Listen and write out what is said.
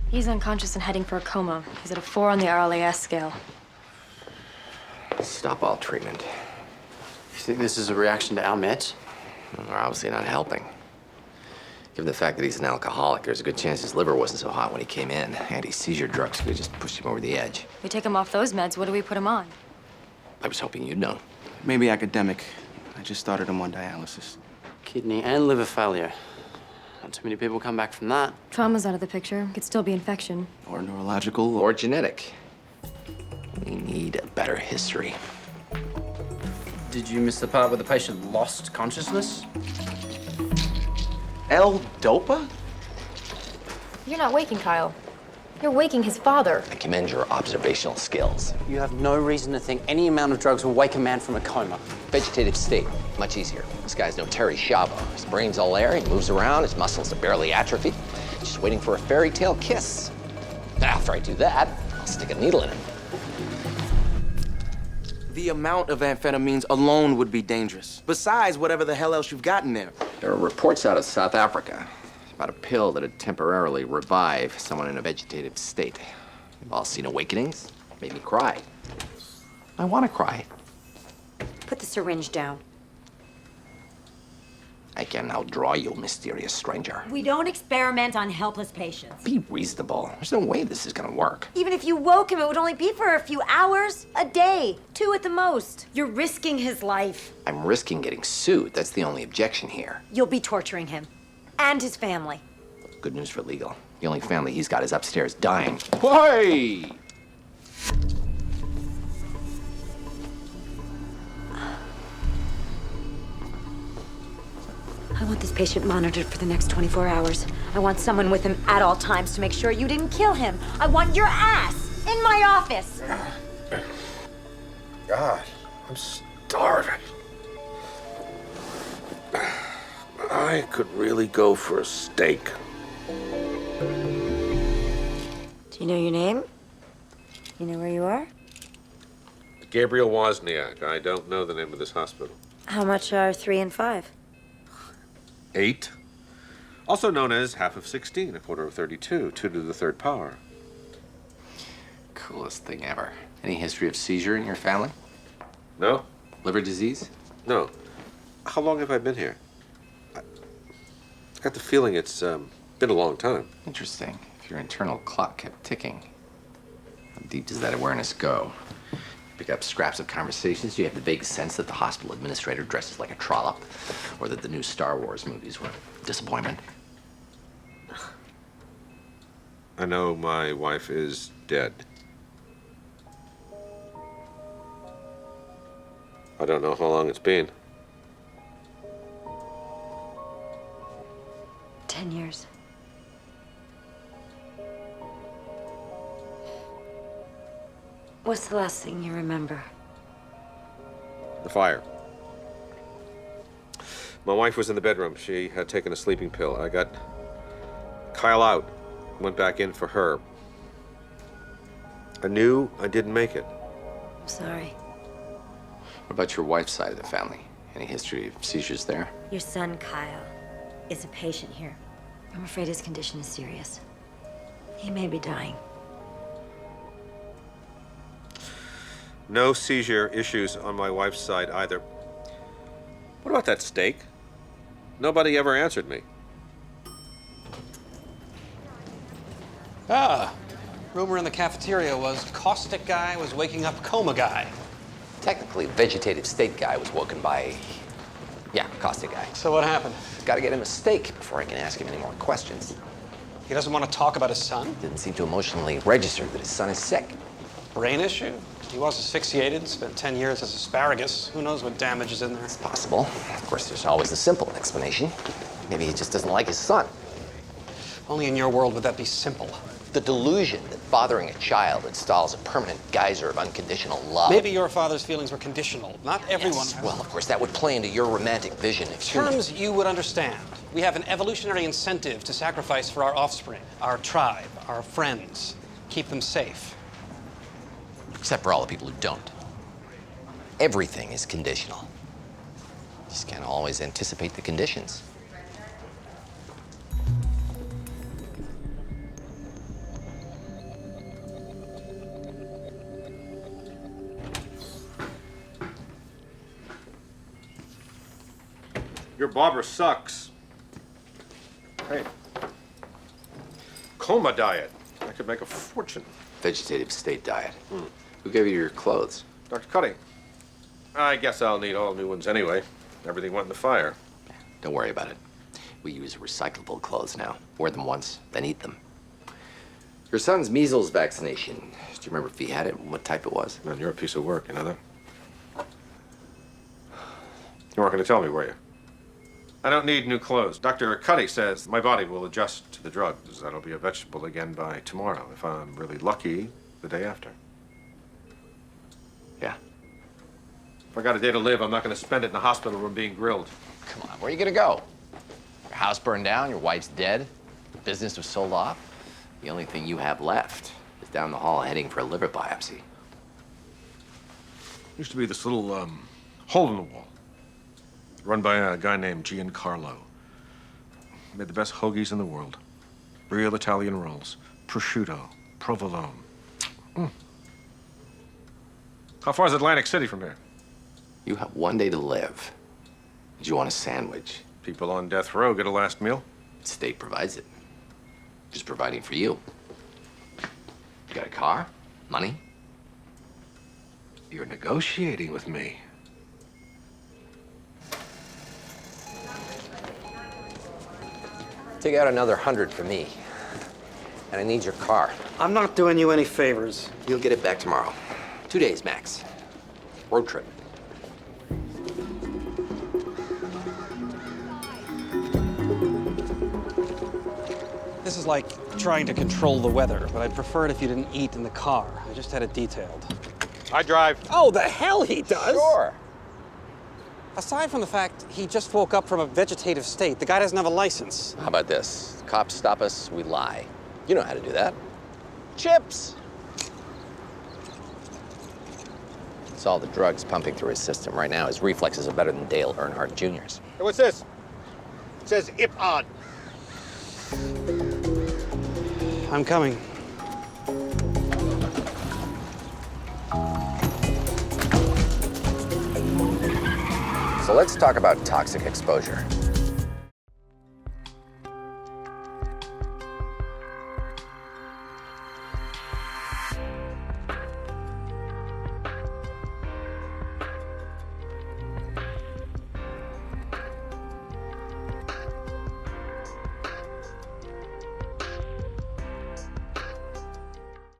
He's unconscious and heading for a coma. He's at a 4 on the RLAS scale. Stop all treatment. You think this is a reaction to our meds? They're obviously not helping. Given the fact that he's an alcoholic, there's a good chance his liver wasn't so hot when he came in. Anti-seizure drugs could have just pushed him over the edge. We take him off those meds, what do we put him on? I was hoping you'd know. Maybe academic. I just started him on dialysis. Kidney and liver failure. Not too many people come back from that. Trauma's out of the picture. Could still be infection. Or neurological. Or genetic. We need a better history. Did you miss the part where the patient lost consciousness? L-Dopa? You're not waking Kyle. You're waking his father. I commend your observational skills. You have no reason to think any amount of drugs will wake a man from a coma. Vegetative state, much easier. This guy's no Terry Schiavo. His brain's all air, he moves around, his muscles are barely atrophied. Just waiting for a fairy tale kiss. After I do that, I'll stick a needle in him. The amount of amphetamines alone would be dangerous. Besides whatever the hell else you've got in there. There are reports out of South Africa about a pill that'd temporarily revive someone in a vegetative state. We've all seen awakenings. Made me cry. I want to cry. Put the syringe down. I can outdraw you, mysterious stranger. We don't experiment on helpless patients. Be reasonable. There's no way this is gonna work. Even if you woke him, it would only be for a few hours, a day, 2 at the most. You're risking his life. I'm risking getting sued. That's the only objection here. You'll be torturing him and his family. Good news for legal. The only family he's got is upstairs dying. Hey! I want this patient monitored for the next 24 hours. I want someone with him at all times to make sure you didn't kill him. I want your ass in my office. God, I'm starving. I could really go for a steak. Do you know your name? You know where you are? Gabriel Wozniak. I don't know the name of this hospital. How much are 3 and 5? 8. Also known as half of 16, a quarter of 32, 2 to the 3rd power. Coolest thing ever. Any history of seizure in your family? No? Liver disease? No. How long have I been here? I got the feeling it's been a long time. Interesting. If your internal clock kept ticking, how deep does that awareness go? Pick up scraps of conversations. You have the vague sense that the hospital administrator dresses like a trollop, or that the new Star Wars movies were a disappointment. I know my wife is dead. I don't know how long it's been. 10 years. What's the last thing you remember? The fire. My wife was in the bedroom. She had taken a sleeping pill. I got Kyle out, went back in for her. I knew I didn't make it. I'm sorry. What about your wife's side of the family? Any history of seizures there? Your son, Kyle, is a patient here. I'm afraid his condition is serious. He may be dying. No seizure issues on my wife's side either. What about that steak? Nobody ever answered me. Rumor in the cafeteria was caustic guy was waking up coma guy. Technically, vegetative state guy was woken by, caustic guy. So what happened? Gotta get him a steak before I can ask him any more questions. He doesn't want to talk about his son? Didn't seem to emotionally register that his son is sick. Brain issue? He was asphyxiated, spent 10 years as asparagus. Who knows what damage is in there? It's possible. Of course, there's always the simple explanation. Maybe he just doesn't like his son. Only in your world would that be simple. The delusion that fathering a child installs a permanent geyser of unconditional love. Maybe your father's feelings were conditional. Not everyone. Yes. Well, of course, that would play into your romantic vision of Terms you would understand. We have an evolutionary incentive to sacrifice for our offspring, our tribe, our friends. Keep them safe. Except for all the people who don't. Everything is conditional. Just can't always anticipate the conditions. Your barber sucks. Hey. Coma diet. I could make a fortune. Vegetative state diet. Who gave you your clothes? Dr. Cuddy. I guess I'll need all new ones anyway. Everything went in the fire. Don't worry about it. We use recyclable clothes now. Wear them once, then eat them. Your son's measles vaccination. Do you remember if he had it and what type it was? Man, you're a piece of work, you know that? You weren't going to tell me, were you? I don't need new clothes. Dr. Cuddy says my body will adjust to the drugs. That'll be a vegetable again by tomorrow. If I'm really lucky, the day after. Yeah. If I got a day to live, I'm not going to spend it in a hospital room being grilled. Come on, where are you gonna go? Your house burned down, your wife's dead, business was sold off. The only thing you have left is down the hall heading for a liver biopsy. Used to be this little hole in the wall, run by a guy named Giancarlo. Made the best hoagies in the world. Real Italian rolls, prosciutto, provolone. How far is Atlantic City from here? You have one day to live. Did you want a sandwich? People on death row get a last meal. The state provides it. Just providing for you. You got a car? Money? You're negotiating with me. Take out another 100 for me. And I need your car. I'm not doing you any favors. You'll get it back tomorrow. 2 days max. Road trip. This is like trying to control the weather, but I'd prefer it if you didn't eat in the car. I just had it detailed. I drive. Oh, the hell he does! Sure. Aside from the fact he just woke up from a vegetative state, the guy doesn't have a license. How about this? Cops stop us, we lie. You know how to do that. Chips! It's all the drugs pumping through his system right now. His reflexes are better than Dale Earnhardt Jr.'s. Hey, what's this? It says Ip-On. I'm coming. So let's talk about toxic exposure.